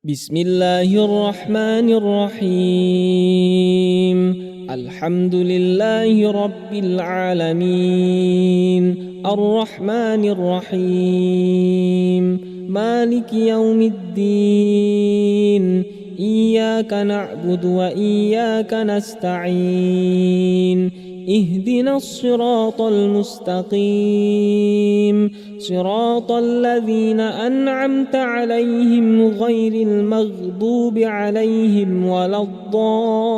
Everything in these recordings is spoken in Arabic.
بسم الله الرحمن الرحيم. الحمد لله رب العالمين، الرحمن الرحيم، مالك يوم الدين، إياك نعبد وإياك نستعين، اهدنا الصراط المستقيم، صراط الذين أنعمت عليهم غير المغضوب عليهم ولا الضالين.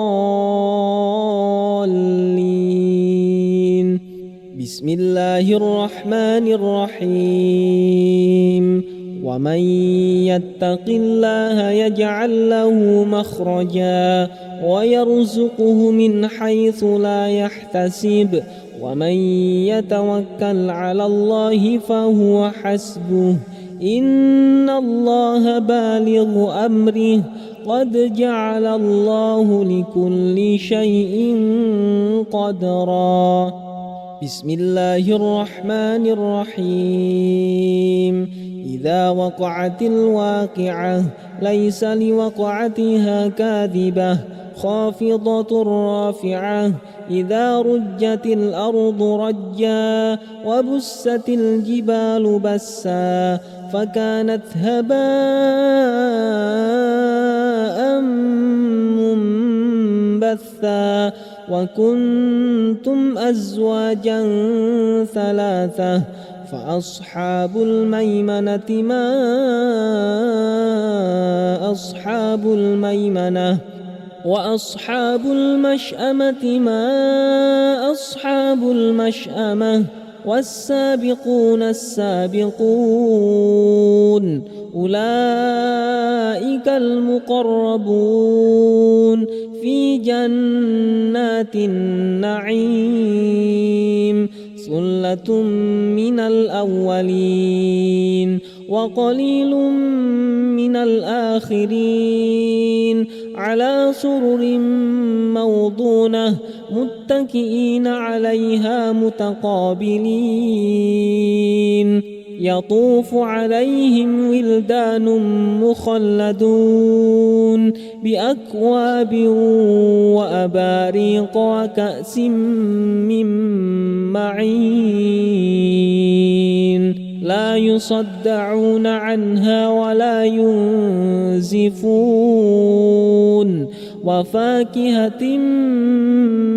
بسم الله الرحمن الرحيم. ومن يتق الله يجعل له مخرجا ويرزقه من حيث لا يحتسب، ومن يتوكل على الله فهو حسبه، إن الله بالغ أمره، قد جعل الله لكل شيء قدرا. بسم الله الرحمن الرحيم. إذا وقعت الواقعة ليس لوقعتها كاذبة، خافضة رافعة. إذا رجت الأرض رجا وبست الجبال بسا فكانت هباء منبثا، وكنتم أزواجا ثلاثة، فأصحاب الميمنة ما أصحاب الميمنة، وأصحاب المشأمة ما أصحاب المشأمة، والسابقون السابقون أولئك المقربون في جنات النعيم. ثلة من الأولين وقليل من الآخرين، على سرر موضونة متكئين عليها متقابلين، يطوف عليهم ولدان مخلدون بأكواب وأباريق وكأس من معين، لا يصدعون عنها ولا ينزفون، وفاكهة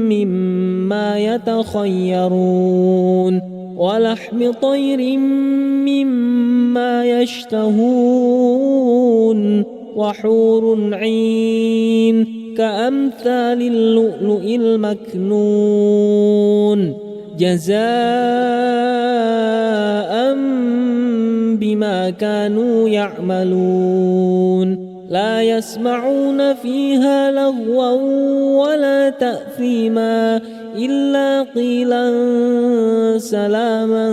مما يتخيرون، ولحم طير مما يشتهون، وحور عين كأمثال اللؤلؤ المكنون، جزاء بما كانوا يعملون. لا يسمعون فيها لغوا ولا تأثيما إلا قيلا سلاما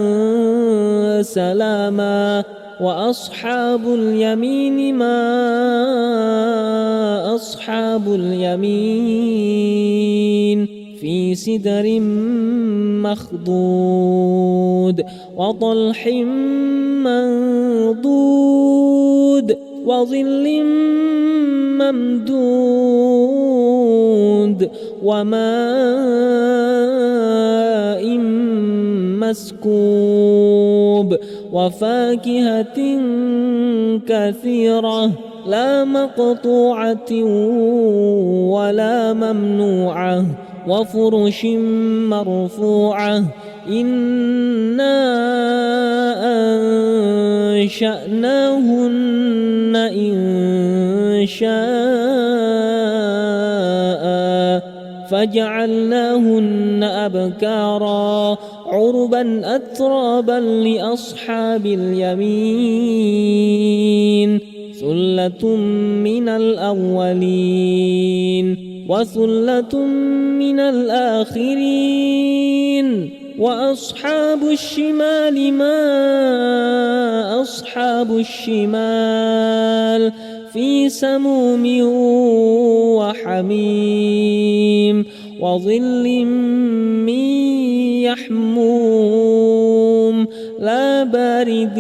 سلاما. وأصحاب اليمين ما أصحاب اليمين، في سدر مخضود وطلح منضود وظل ممدود وماء مسكوب، وفاكهة كثيرة لا مقطوعة ولا ممنوعة، وفرش مرفوعة. إنا أنشأناهن إن شاء فجعلناهن أبكارا عربا أترابا لأصحاب اليمين، ثلة من الأولين وثلة من الآخرين. وأصحاب الشمال ما أصحاب الشمال، في سموم وحميم وظل من يحموم، لا بارد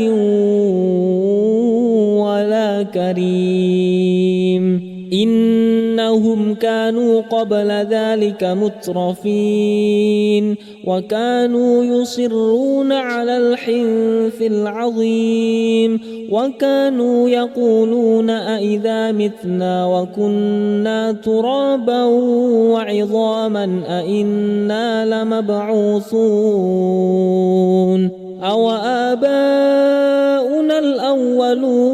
ولا يا كريم إنهم كانوا قبل ذلك مترفين وكانوا يصرون على الحنث العظيم وكانوا يقولون أئذا متنا وكنا ترابا وعظاما أئنا لمبعوثون أو آباؤنا الأولون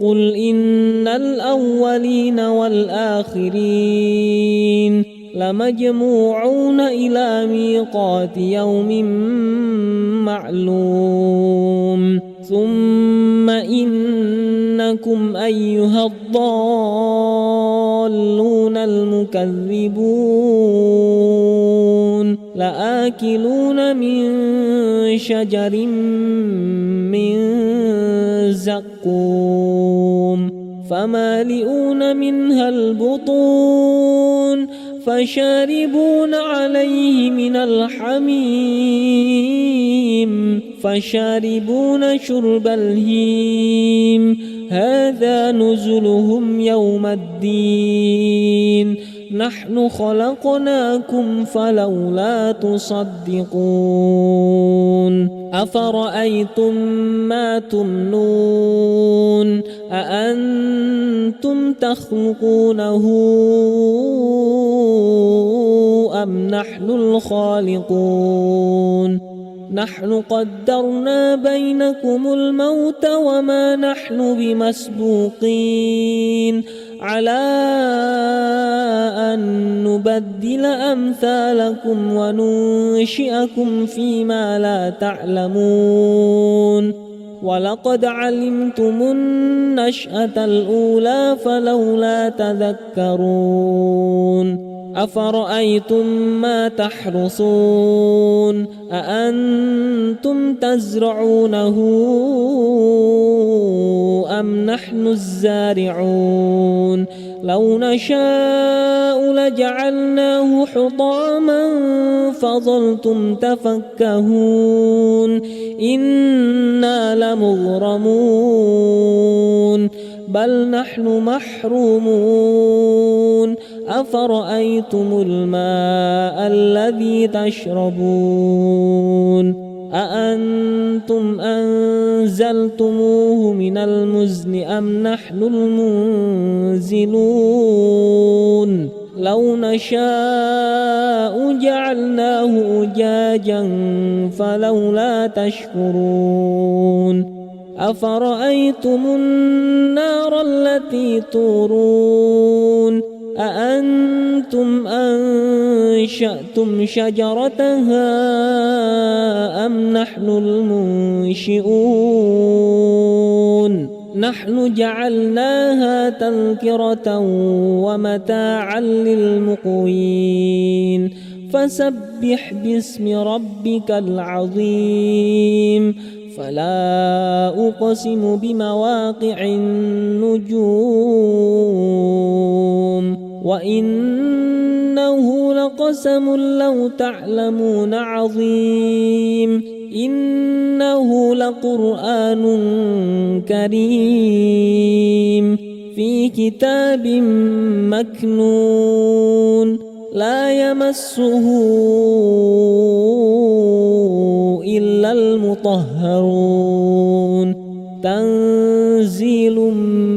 قل إن الأولين والآخرين لمجموعون إلى ميقات يوم معلوم ثم إنكم أيها الضالون المكذبون لآكلون من شجر من زقوم فمالئون منها البطون فشاربون عليه من الحميم فشاربون شرب الهيم هذا نزلهم يوم الدين نحن خلقناكم فلولا تصدقون أفرأيتم ما تمنون أأنتم تخلقونه أم نحن الخالقون نحن قدرنا بينكم الموت وما نحن بمسبوقين على أن نبدل أمثالكم وننشئكم فيما لا تعلمون ولقد علمتم النشأة الأولى فلولا تذكرون أفرأيتم ما تحرثون أأنتم تزرعونه أم نحن الزارعون لو نشاء لجعلناه حطاما فظلتم تفكهون إنا لمغرمون بل نحن محرومون أفرأيتم الماء الذي تشربون أأنتم أنزلتموه من المزن أم نحن المنزلون لو نشاء جعلناه أجاجا فلولا تشكرون أفرأيتم النار التي تورون أأنتم أنشأتم شجرتها أم نحن المنشئون نحن جعلناها تذكرة ومتاعا للمقوين فسبح باسم ربك العظيم فلا أقسم بمواقع النجوم وإنه لقسم لو تعلمون عظيم إنه لقرآن كريم في كتاب مكنون لا يمسه إلا المطهرون تنزيل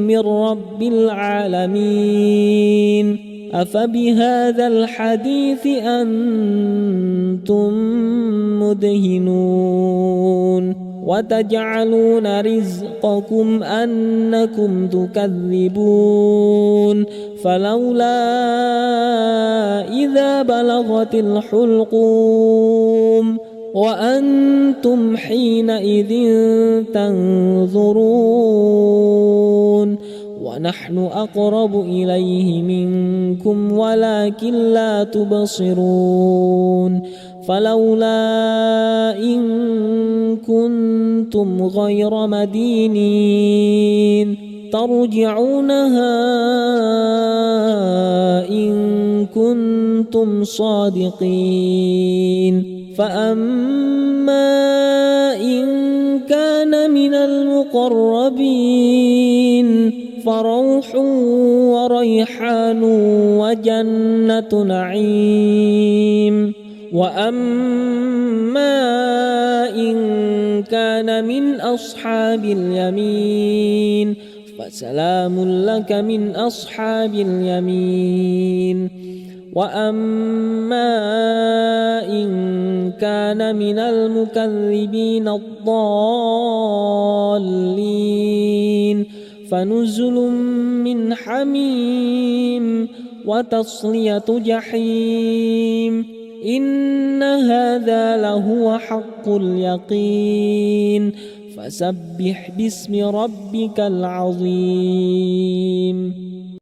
من رب العالمين أفبهذا الحديث أنتم مدهنون وتجعلون رزقكم أنكم تكذبون فلولا إذا بلغت الحلقوم وأنتم حينئذ تنظرون ونحن أقرب إليه منكم ولكن لا تبصرون فلولا إن كنتم غير مدينين ترجعونها إن كنتم صادقين فأما إن كان من المقربين فروح وريحان وجنة نعيم. وأما إن كان من أصحاب اليمين فسلام لك من أصحاب اليمين. وأما إن كان من المكذبين الضالين فنزل من حميم وتصلية جحيم. إن هذا لهو حق اليقين فسبح باسم ربك العظيم.